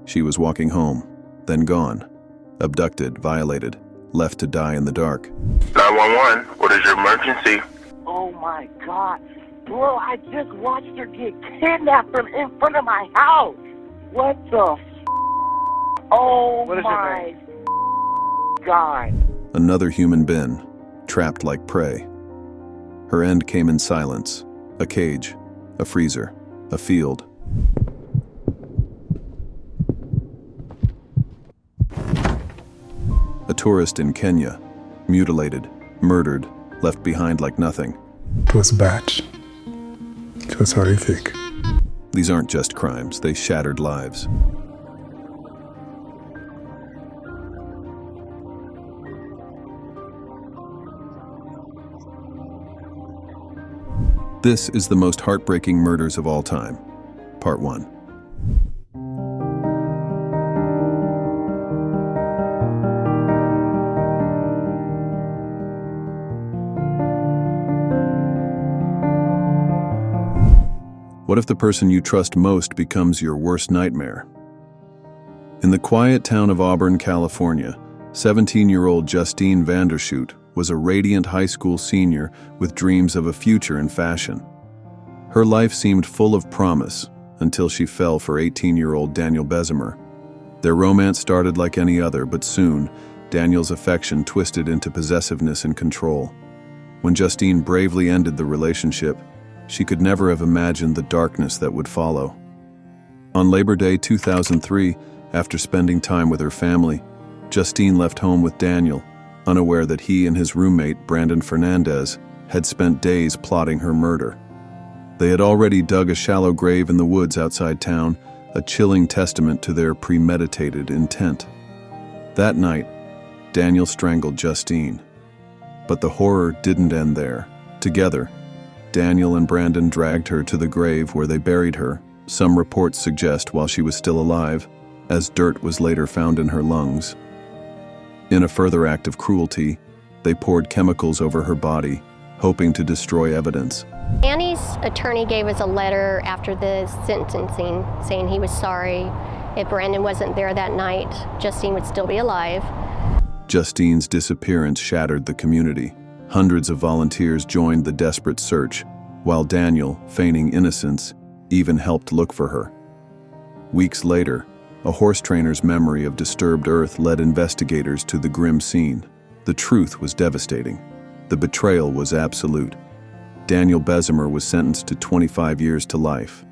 She was walking home, then gone. Abducted, violated, left to die in the dark. 911, what is your emergency? Oh my God. Bro, I just watched her get kidnapped from in front of my house. What the Oh my God. Another human been, trapped like prey. Her end came in silence. A cage, a freezer, a field. A tourist in Kenya, mutilated, murdered, left behind like nothing. It was bad. It was horrific. These aren't just crimes, they shattered lives. This is the most heartbreaking murders of all time. Part 1. What if the person you trust most becomes your worst nightmare? In the quiet town of Auburn, California, 17-year-old Justine Vanderhoof was a radiant high school senior with dreams of a future in fashion. Her life seemed full of promise until she fell for 18-year-old Daniel Bessemer. Their romance started like any other, but soon, Daniel's affection twisted into possessiveness and control. When Justine bravely ended the relationship, she could never have imagined the darkness that would follow. On Labor Day 2003, after spending time with her family, Justine left home with Daniel, unaware that he and his roommate, Brandon Fernandez, had spent days plotting her murder. They had already dug a shallow grave in the woods outside town, a chilling testament to their premeditated intent. That night, Daniel strangled Justine. But the horror didn't end there. Together, Daniel and Brandon dragged her to the grave where they buried her, some reports suggest while she was still alive, as dirt was later found in her lungs. In a further act of cruelty, they poured chemicals over her body, hoping to destroy evidence. Annie's attorney gave us a letter after the sentencing saying he was sorry. If Brandon wasn't there that night, Justine would still be alive. Justine's disappearance shattered the community. Hundreds of volunteers joined the desperate search, while Daniel, feigning innocence, even helped look for her. Weeks later, a horse trainer's memory of disturbed earth led investigators to the grim scene. The truth was devastating. The betrayal was absolute. Daniel Bessemer was sentenced to 25 years to life.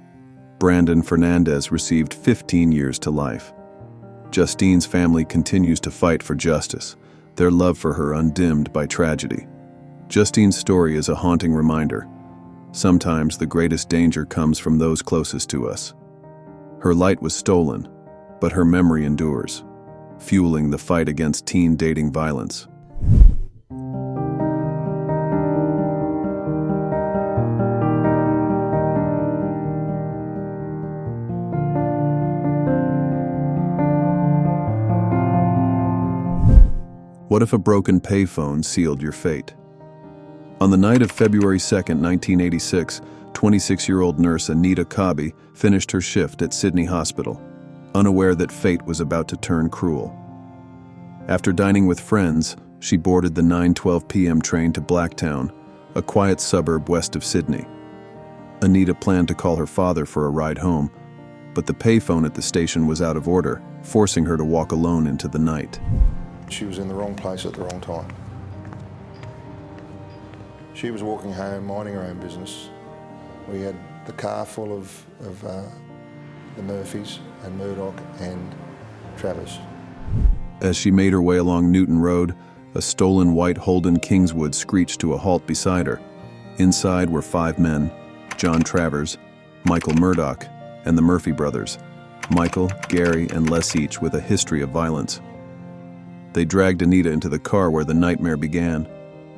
Brandon Fernandez received 15 years to life. Justine's family continues to fight for justice, their love for her undimmed by tragedy. Justine's story is a haunting reminder. Sometimes the greatest danger comes from those closest to us. Her light was stolen, but her memory endures, fueling the fight against teen dating violence. What if a broken payphone sealed your fate? On the night of February 2, 1986, 26-year-old nurse Anita Kabby finished her shift at Sydney Hospital, unaware that fate was about to turn cruel. After dining with friends, she boarded the 9:12 p.m. train to Blacktown, a quiet suburb west of Sydney. Anita planned to call her father for a ride home, but the payphone at the station was out of order, forcing her to walk alone into the night. She was in the wrong place at the wrong time. She was walking home, minding her own business. We had the car full of the Murphys and Murdoch and Travers. As she made her way along Newton Road, a stolen white Holden Kingswood screeched to a halt beside her. Inside were 5 men: John Travers, Michael Murdoch, and the Murphy brothers, Michael, Gary, and Les, each with a history of violence. They dragged Anita into the car where the nightmare began.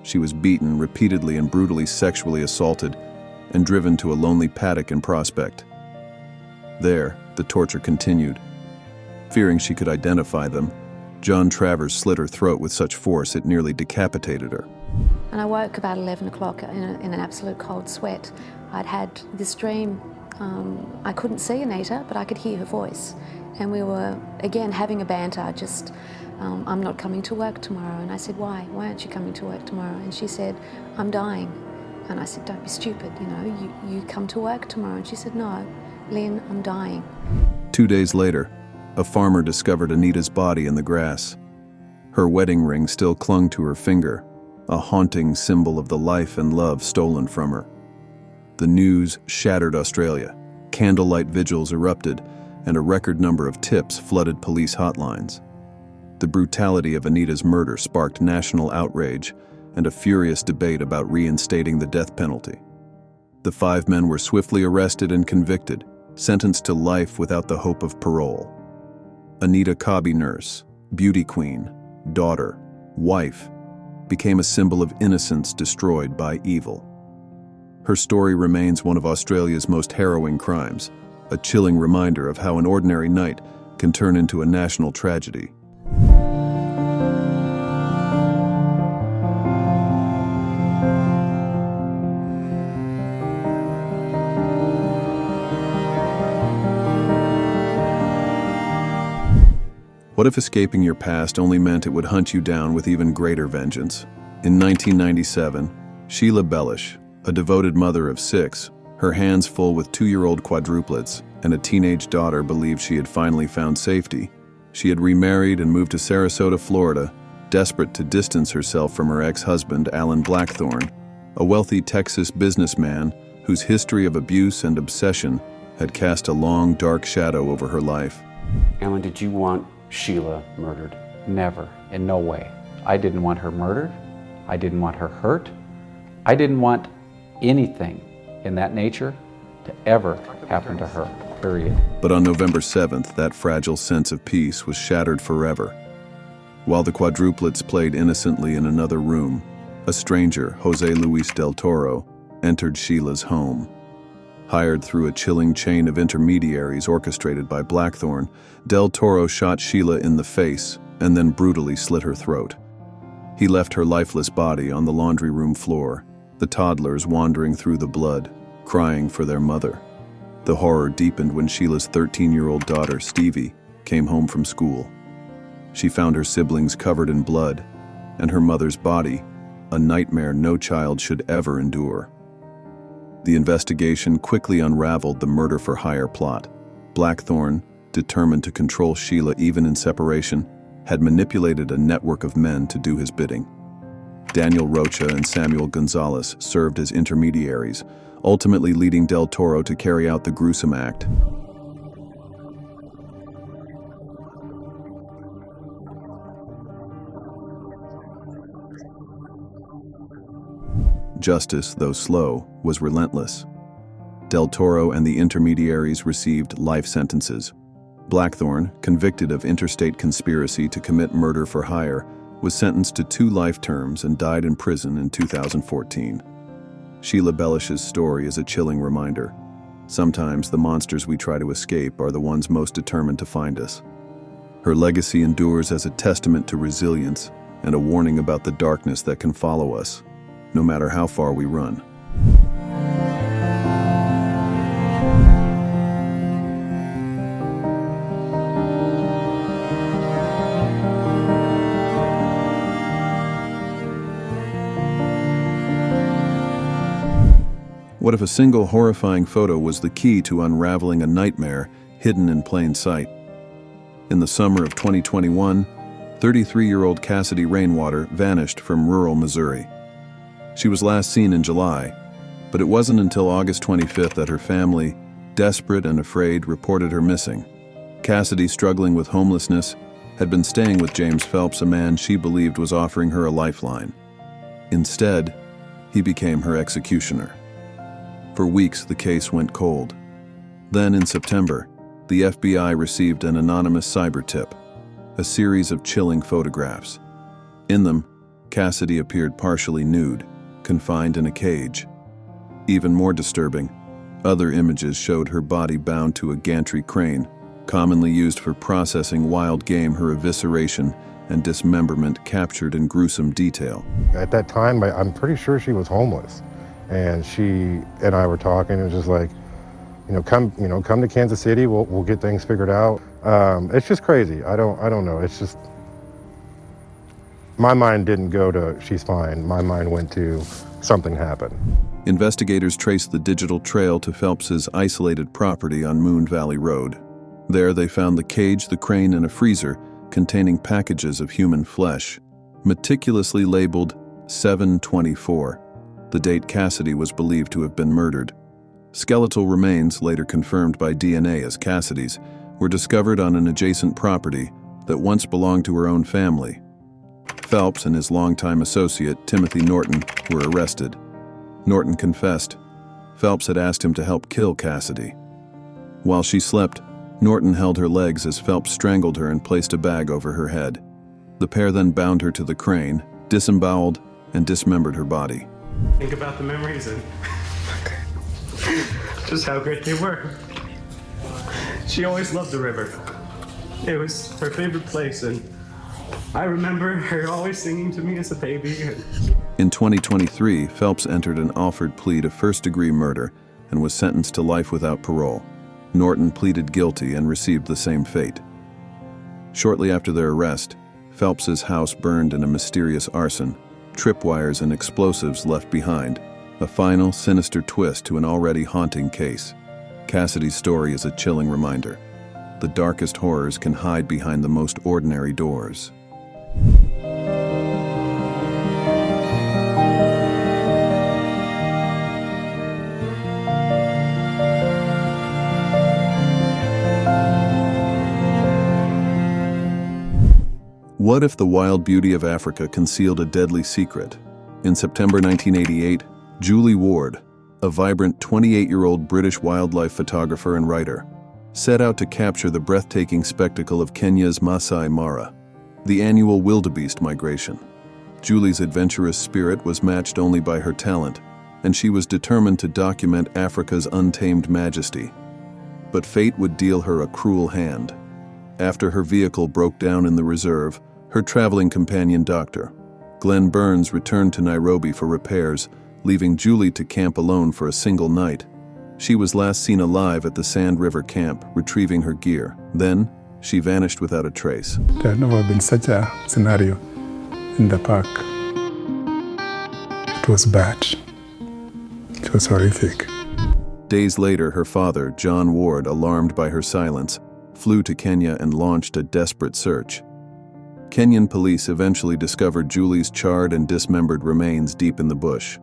She was beaten repeatedly and brutally sexually assaulted and driven to a lonely paddock in Prospect. There, the torture continued. Fearing she could identify them, John Travers slit her throat with such force it nearly decapitated her. And I woke about 11 o'clock in an absolute cold sweat. I'd had this dream I couldn't see Anita, but I could hear her voice. And we were, again, having a banter, just, I'm not coming to work tomorrow. And I said, why? Why aren't you coming to work tomorrow? And she said, I'm dying. And I said, don't be stupid, you know, you come to work tomorrow. And she said, no, Lynn, I'm dying. 2 days later, a farmer discovered Anita's body in the grass. Her wedding ring still clung to her finger, a haunting symbol of the life and love stolen from her. The news shattered Australia. Candlelight vigils erupted, and a record number of tips flooded police hotlines. The brutality of Anita's murder sparked national outrage and a furious debate about reinstating the death penalty. The 5 men were swiftly arrested and convicted, sentenced to life without the hope of parole. Anita Kabby, nurse, beauty queen, daughter, wife, became a symbol of innocence destroyed by evil. Her story remains one of Australia's most harrowing crimes, a chilling reminder of how an ordinary night can turn into a national tragedy. What if escaping your past only meant it would hunt you down with even greater vengeance? In 1997, Sheila Bellish, a devoted mother of 6, her hands full with 2-year-old quadruplets and a teenage daughter, believed she had finally found safety. She had remarried and moved to Sarasota, Florida, desperate to distance herself from her ex-husband, Alan Blackthorne, a wealthy Texas businessman whose history of abuse and obsession had cast a long, dark shadow over her life. Alan, did you want Sheila murdered? Never, in no way. I didn't want her murdered. I didn't want her hurt. I didn't want anything in that nature to ever happen to her, period. But on November 7th, that fragile sense of peace was shattered forever. While the quadruplets played innocently in another room, a stranger, Jose Luis Del Toro, entered Sheila's home. Hired through a chilling chain of intermediaries orchestrated by Blackthorne, Del Toro shot Sheila in the face and then brutally slit her throat. He left her lifeless body on the laundry room floor, the toddlers wandering through the blood, crying for their mother. The horror deepened when Sheila's 13-year-old daughter, Stevie, came home from school. She found her siblings covered in blood, and her mother's body, a nightmare no child should ever endure. The investigation quickly unraveled the murder-for-hire plot. Blackthorne, determined to control Sheila even in separation, had manipulated a network of men to do his bidding. Daniel Rocha and Samuel Gonzalez served as intermediaries, ultimately leading Del Toro to carry out the gruesome act. Justice, though slow, was relentless. Del Toro and the intermediaries received life sentences. Blackthorne, convicted of interstate conspiracy to commit murder for hire, was sentenced to 2 life terms and died in prison in 2014. Sheila Bellish's story is a chilling reminder. Sometimes the monsters we try to escape are the ones most determined to find us. Her legacy endures as a testament to resilience and a warning about the darkness that can follow us, no matter how far we run. What if a single horrifying photo was the key to unraveling a nightmare hidden in plain sight? In the summer of 2021, 33-year-old Cassidy Rainwater vanished from rural Missouri. She was last seen in July, but it wasn't until August 25th that her family, desperate and afraid, reported her missing. Cassidy, struggling with homelessness, had been staying with James Phelps, a man she believed was offering her a lifeline. Instead, he became her executioner. For weeks, the case went cold. Then, in September, the FBI received an anonymous cyber tip, a series of chilling photographs. In them, Cassidy appeared partially nude, confined in a cage. Even more disturbing, other images showed her body bound to a gantry crane, commonly used for processing wild game. Her evisceration and dismemberment captured in gruesome detail. At that time, I'm pretty sure she was homeless. And she and I were talking, it was just like, come to Kansas City. We'll get things figured out. It's just crazy. I don't know. It's just, my mind didn't go to she's fine. My mind went to something happened. Investigators traced the digital trail to Phelps's isolated property on Moon Valley Road. There they found the cage, the crane, and a freezer containing packages of human flesh, meticulously labeled 7/24, the date Cassidy was believed to have been murdered. Skeletal remains, later confirmed by DNA as Cassidy's, were discovered on an adjacent property that once belonged to her own family. Phelps and his longtime associate, Timothy Norton, were arrested. Norton confessed. Phelps had asked him to help kill Cassidy. While she slept, Norton held her legs as Phelps strangled her and placed a bag over her head. The pair then bound her to the crane, disemboweled, and dismembered her body. Think about the memories and just how great they were. She always loved the river. It was her favorite place, and I remember her always singing to me as a baby. In 2023, Phelps entered an offered plea to first-degree murder and was sentenced to life without parole. Norton pleaded guilty and received the same fate. Shortly after their arrest, Phelps's house burned in a mysterious arson, tripwires and explosives left behind, a final, sinister twist to an already haunting case. Cassidy's story is a chilling reminder. The darkest horrors can hide behind the most ordinary doors. What if the wild beauty of Africa concealed a deadly secret? In September 1988, Julie Ward, a vibrant 28-year-old British wildlife photographer and writer, set out to capture the breathtaking spectacle of Kenya's Masai Mara, the annual wildebeest migration. Julie's adventurous spirit was matched only by her talent, and she was determined to document Africa's untamed majesty. But fate would deal her a cruel hand. After her vehicle broke down in the reserve, her traveling companion, Dr. Glenn Burns, returned to Nairobi for repairs, leaving Julie to camp alone for a single night. She was last seen alive at the Sand River camp, retrieving her gear. Then, she vanished without a trace. There had never been such a scenario in the park. It was bad. It was horrific. Days later, her father, John Ward, alarmed by her silence, flew to Kenya and launched a desperate search. Kenyan police eventually discovered Julie's charred and dismembered remains deep in the bush.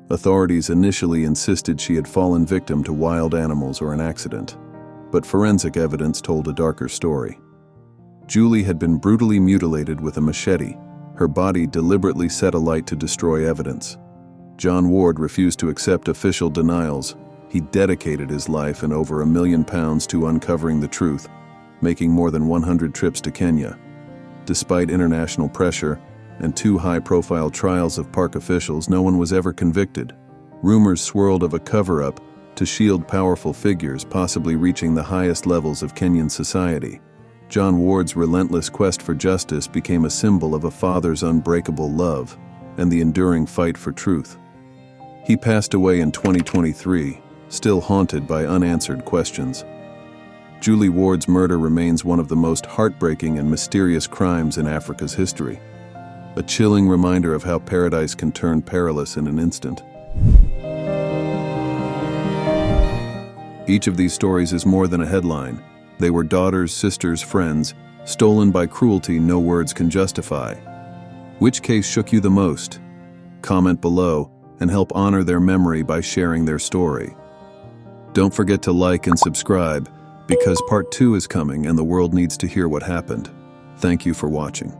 Authorities initially insisted she had fallen victim to wild animals or an accident, but forensic evidence told a darker story. Julie had been brutally mutilated with a machete, her body deliberately set alight to destroy evidence. John Ward refused to accept official denials. He dedicated his life and over £1 million to uncovering the truth, making more than 100 trips to Kenya. Despite international pressure and 2 high-profile trials of park officials, no one was ever convicted. Rumors swirled of a cover-up to shield powerful figures, possibly reaching the highest levels of Kenyan society. John Ward's relentless quest for justice became a symbol of a father's unbreakable love and the enduring fight for truth. He passed away in 2023, still haunted by unanswered questions. Julie Ward's murder remains one of the most heartbreaking and mysterious crimes in Africa's history, a chilling reminder of how paradise can turn perilous in an instant. Each of these stories is more than a headline. They were daughters, sisters, friends, stolen by cruelty no words can justify. Which case shook you the most? Comment below and help honor their memory by sharing their story. Don't forget to like and subscribe, because part 2 is coming and the world needs to hear what happened. Thank you for watching.